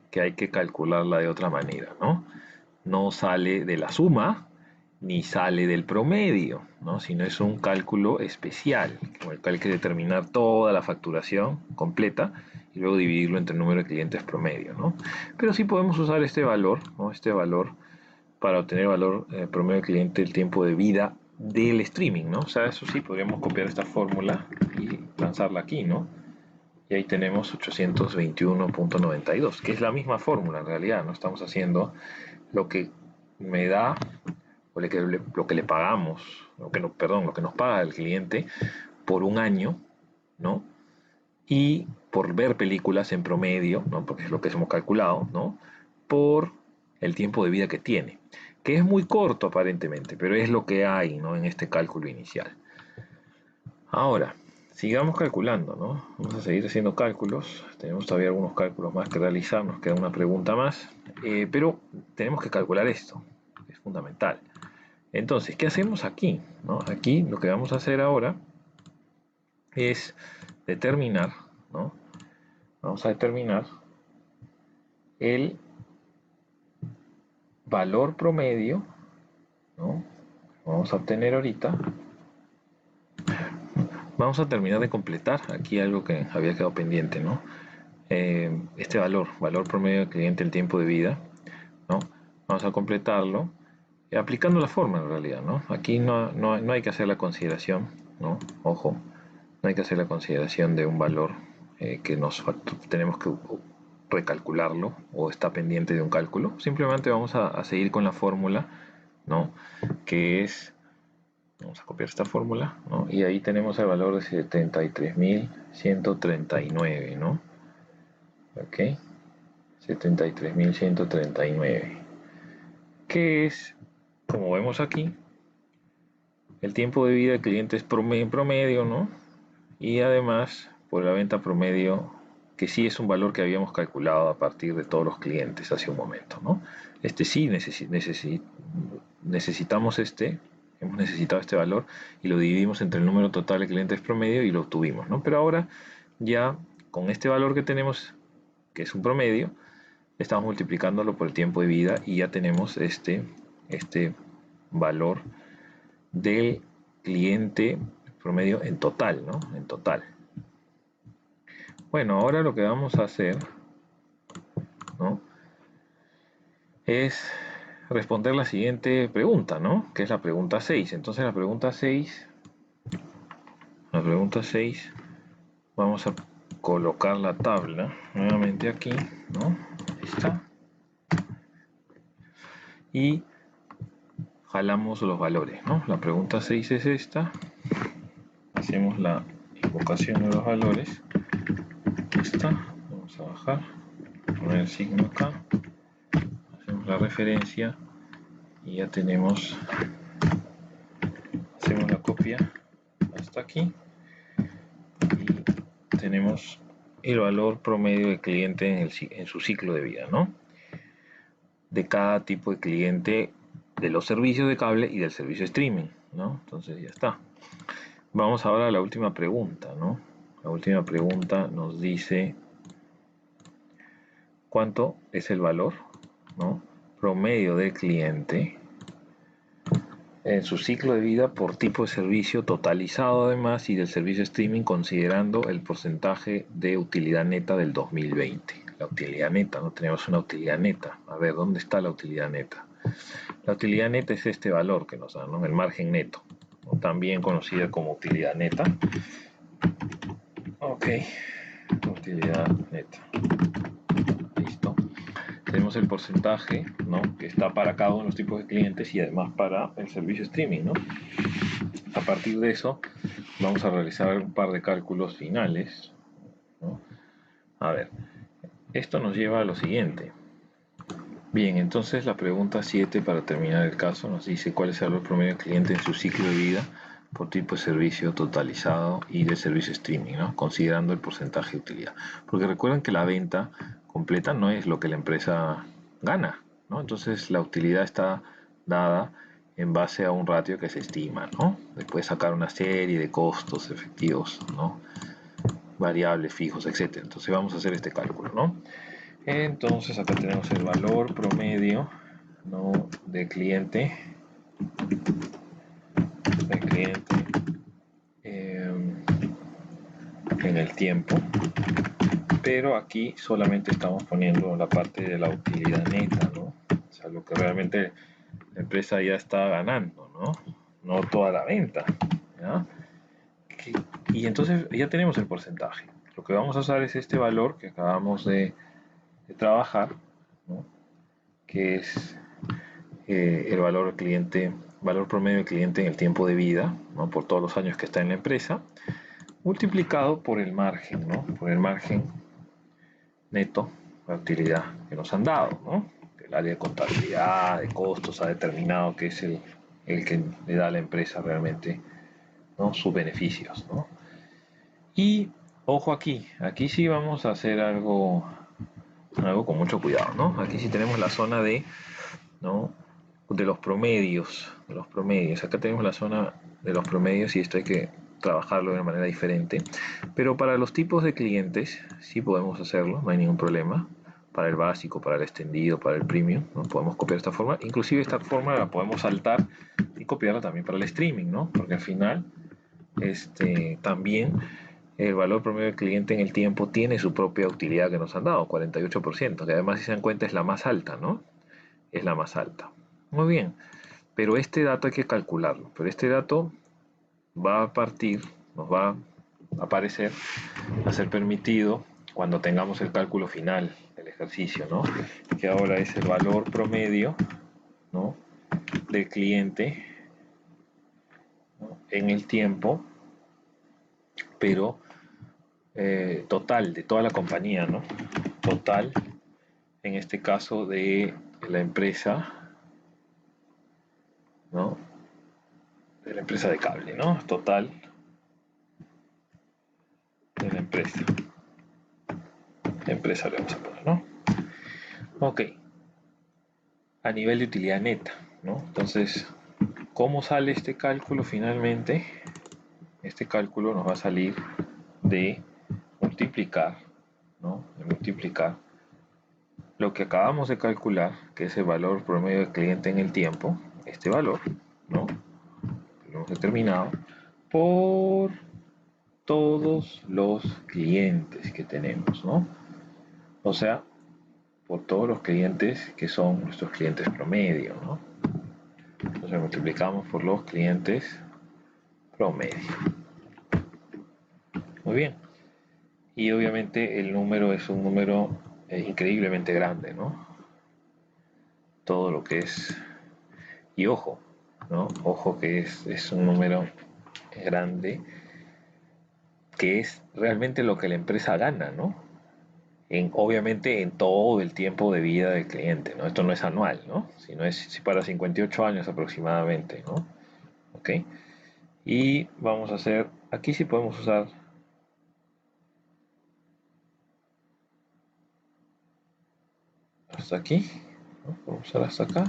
que hay que calcularla de otra manera, ¿no? No sale de la suma ni sale del promedio, ¿no? Sino es un cálculo especial, con el cual hay que determinar toda la facturación completa y luego dividirlo entre el número de clientes promedio, ¿no? Pero sí podemos usar este valor, ¿no? Este valor para obtener el valor promedio del cliente, el tiempo de vida del streaming, ¿no? O sea, eso sí, podríamos copiar esta fórmula y lanzarla aquí, ¿no? Y ahí tenemos 821.92, que es la misma fórmula en realidad, no estamos haciendo lo que me da lo que le pagamos, lo que nos paga el cliente por un año, ¿no? Y por ver películas en promedio, ¿no? Porque es lo que hemos calculado, ¿no? Por el tiempo de vida que tiene, que es muy corto aparentemente, pero es lo que hay, ¿no? En este cálculo inicial. Ahora, sigamos calculando, ¿no? Vamos a seguir haciendo cálculos. Tenemos todavía algunos cálculos más que realizar, nos queda una pregunta más, pero tenemos que calcular esto, es fundamental. Entonces, ¿qué hacemos aquí? ¿No? Aquí lo que vamos a hacer ahora es determinar, ¿no? Vamos a determinar el valor promedio, ¿no? Vamos a obtener ahorita. Vamos a terminar de completar aquí algo que había quedado pendiente, ¿no? Este valor promedio del cliente, el tiempo de vida, ¿no? Vamos a completarlo aplicando la fórmula en realidad, ¿no? Aquí no hay que hacer la consideración, ¿no? Ojo, no hay que hacer la consideración de un valor que tenemos que recalcularlo o está pendiente de un cálculo. Simplemente vamos a seguir con la fórmula, ¿no? Que es, vamos a copiar esta fórmula, ¿no? Y ahí tenemos el valor de 73.139, ¿no? Ok, 73.139, que es, como vemos aquí, el tiempo de vida del cliente es en promedio, ¿no? Y además, por la venta promedio, que sí es un valor que habíamos calculado a partir de todos los clientes hace un momento, ¿no? Este sí necesitamos hemos necesitado este valor y lo dividimos entre el número total de clientes promedio y lo obtuvimos, ¿no? Pero ahora ya con este valor que tenemos, que es un promedio, estamos multiplicándolo por el tiempo de vida y ya tenemos este valor del cliente promedio en total, ¿no? En total. Bueno, ahora lo que vamos a hacer, ¿no? Es responder la siguiente pregunta, ¿no? Que es la pregunta 6. Entonces la pregunta 6, vamos a colocar la tabla nuevamente aquí, ¿no? Ahí está. Y jalamos los valores, ¿no? La pregunta 6 es esta. Hacemos la invocación de los valores. Esta. Vamos a bajar, poner el signo acá. Hacemos la referencia y ya tenemos, hacemos la copia hasta aquí y tenemos el valor promedio del cliente en su ciclo de vida, ¿no? De cada tipo de cliente de los servicios de cable y del servicio de streaming, ¿no? Entonces ya está. Vamos ahora a la última pregunta, ¿no? La última pregunta nos dice cuánto es el valor, ¿no? Promedio del cliente en su ciclo de vida por tipo de servicio totalizado además y del servicio streaming considerando el porcentaje de utilidad neta del 2020. La utilidad neta, no tenemos una utilidad neta. A ver, ¿dónde está la utilidad neta? La utilidad neta es este valor que nos da, ¿no? El margen neto, ¿no? También conocida como utilidad neta. Ok, utilidad neta. Listo. Tenemos el porcentaje, ¿no? Que está para cada uno de los tipos de clientes y además para el servicio streaming, ¿no? A partir de eso vamos a realizar un par de cálculos finales, ¿no? A ver, esto nos lleva a lo siguiente. Bien, entonces la pregunta 7 para terminar el caso nos dice cuál es el valor promedio del cliente en su ciclo de vida por tipo de servicio totalizado y de servicio streaming, ¿no? Considerando el porcentaje de utilidad. Porque recuerden que la venta completa no es lo que la empresa gana, ¿no? Entonces la utilidad está dada en base a un ratio que se estima, ¿no? Después sacar una serie de costos efectivos, ¿no? Variables, fijos, etc. Entonces vamos a hacer este cálculo, ¿no? Entonces acá tenemos el valor promedio, ¿no? del cliente en el tiempo, pero aquí solamente estamos poniendo la parte de la utilidad neta, ¿no? O sea, lo que realmente la empresa ya está ganando, ¿no? No toda la venta, ¿ya? Y entonces ya tenemos el porcentaje. Lo que vamos a usar es este valor que acabamos de trabajar, ¿no? Que es el valor del cliente valor promedio del cliente en el tiempo de vida, ¿no? Por todos los años que está en la empresa, multiplicado por el margen, ¿no? Por el margen neto, la utilidad que nos han dado, ¿no? El área de contabilidad, de costos, ha determinado que es el que le da a la empresa realmente, ¿no? Sus beneficios, ¿no? Y ojo aquí sí vamos a hacer algo con mucho cuidado, ¿no? Aquí sí tenemos la zona de, ¿no? De los promedios, Acá tenemos la zona de los promedios y esto hay que trabajarlo de una manera diferente. Pero para los tipos de clientes sí podemos hacerlo, no hay ningún problema. Para el básico, para el extendido, para el premium, ¿no? Podemos copiar esta forma. Inclusive esta forma la podemos saltar y copiarla también para el streaming, ¿no? Porque al final también el valor promedio del cliente en el tiempo tiene su propia utilidad que nos han dado, 48%, que además si se dan cuenta es la más alta, ¿no? Es la más alta. Muy bien, pero este dato hay que calcularlo. Pero este dato va a partir, nos va a aparecer, a ser permitido cuando tengamos el cálculo final del ejercicio, ¿no? Que ahora es el valor promedio, ¿no? Del cliente, ¿no? En el tiempo, pero total de toda la compañía, ¿no? Total, en este caso de la empresa, ¿no? De la empresa de cable, ¿no? Total de la empresa. La empresa le vamos a poner, ¿no? Ok. A nivel de utilidad neta, ¿no? Entonces, ¿cómo sale este cálculo finalmente? Este cálculo nos va a salir de multiplicar, ¿no? De multiplicar lo que acabamos de calcular, que es el valor promedio del cliente en el tiempo, este valor, ¿no? Lo hemos determinado, por todos los clientes que tenemos, ¿no? O sea, por todos los clientes que son nuestros clientes promedio, ¿no? Entonces multiplicamos por los clientes promedio. Muy bien. Y obviamente el número es un número increíblemente grande, ¿no? Todo lo que es... Y ojo, ¿no? Ojo que es un número grande, que es realmente lo que la empresa gana, ¿no? Obviamente en todo el tiempo de vida del cliente, ¿no? Esto no es anual, ¿no? Sino es para 58 años aproximadamente, ¿no? ¿Ok? Y vamos a hacer, aquí sí podemos usar hasta aquí, ¿no? Vamos a usar hasta acá.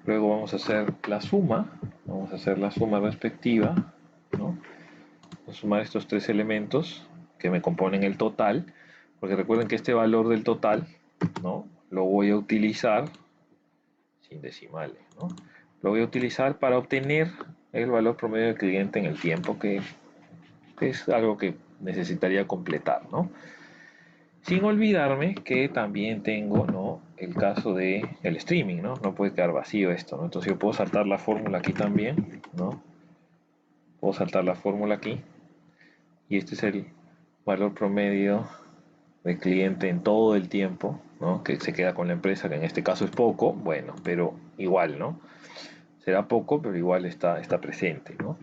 Luego vamos a hacer la suma, respectiva, ¿no? Vamos a sumar estos tres elementos que me componen el total, porque recuerden que este valor del total, ¿no? Lo voy a utilizar sin decimales, ¿no? Lo voy a utilizar para obtener el valor promedio del cliente en el tiempo, que es algo que necesitaría completar, ¿no? Sin olvidarme que también tengo, ¿no? El caso de el streaming, ¿no? No puede quedar vacío esto, ¿no? Entonces yo puedo saltar la fórmula aquí también, ¿no? Puedo saltar la fórmula aquí. Y este es el valor promedio del cliente en todo el tiempo, ¿no? Que se queda con la empresa, que en este caso es poco, bueno, pero igual, ¿no? Será poco, pero igual está presente, ¿no?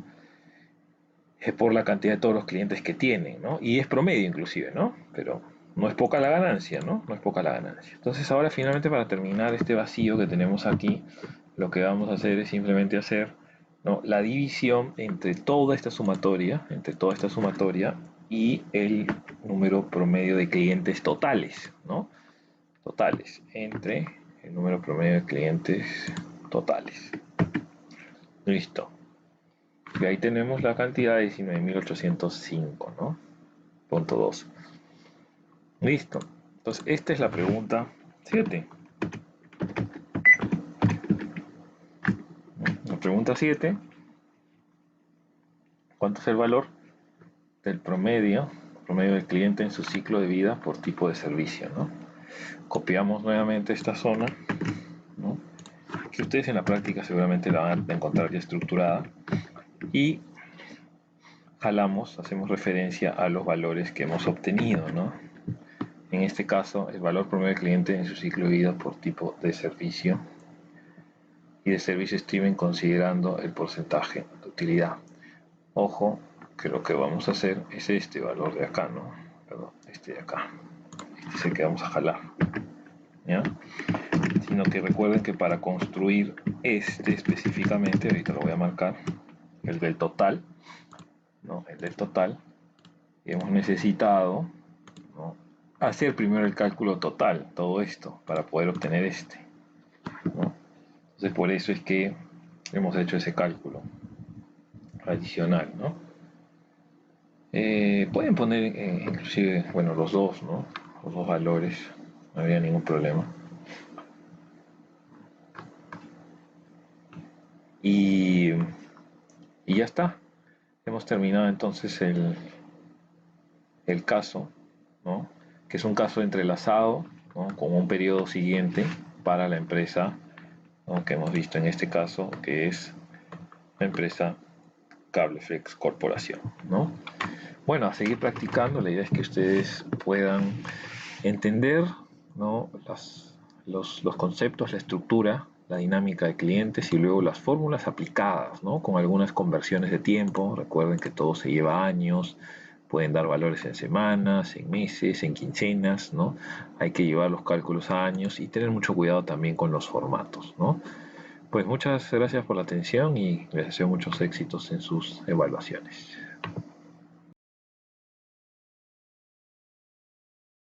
Es por la cantidad de todos los clientes que tienen, ¿no? Y es promedio inclusive, ¿no? Pero no es poca la ganancia, ¿no? No es poca la ganancia. Entonces ahora finalmente para terminar este vacío que tenemos aquí, lo que vamos a hacer es simplemente hacer, ¿no? La división entre toda esta sumatoria, y el número promedio de clientes totales, ¿no? Totales, entre el número promedio de clientes totales. Listo. Y ahí tenemos la cantidad de 19.805, ¿no? Punto 2. Listo. Entonces, esta es la pregunta 7. La pregunta 7. ¿Cuánto es el valor del promedio del cliente en su ciclo de vida por tipo de servicio, ¿no? Copiamos nuevamente esta zona, ¿no? Que ustedes en la práctica seguramente la van a encontrar ya estructurada. Y hacemos referencia a los valores que hemos obtenido, ¿no? En este caso, el valor promedio del cliente en su ciclo de vida por tipo de servicio y de servicio streaming considerando el porcentaje de utilidad. Ojo, que lo que vamos a hacer es este valor de acá, ¿no? Perdón, este de acá. Este es el que vamos a jalar, ¿ya? Sino que recuerden que para construir este específicamente, ahorita lo voy a marcar, el del total, ¿no? El del total, hemos necesitado, ¿no?, hacer primero el cálculo total, todo esto, para poder obtener este, ¿no? Entonces por eso es que hemos hecho ese cálculo adicional, ¿no? Pueden poner inclusive, bueno, los dos, ¿no? Los dos valores, no habría ningún problema. Y, y ya está. Hemos terminado entonces el caso, ¿no?, que es un caso entrelazado, ¿no?, con un periodo siguiente para la empresa, ¿no?, que hemos visto en este caso, que es la empresa Cableflex Corporación, ¿no? Bueno, a seguir practicando. La idea es que ustedes puedan entender, ¿no?, los conceptos, la estructura, la dinámica de clientes y luego las fórmulas aplicadas, ¿no?, con algunas conversiones de tiempo. Recuerden que todo se lleva años, pueden dar valores en semanas, en meses, en quincenas, ¿no? Hay que llevar los cálculos a años y tener mucho cuidado también con los formatos, ¿no? Pues muchas gracias por la atención y les deseo muchos éxitos en sus evaluaciones.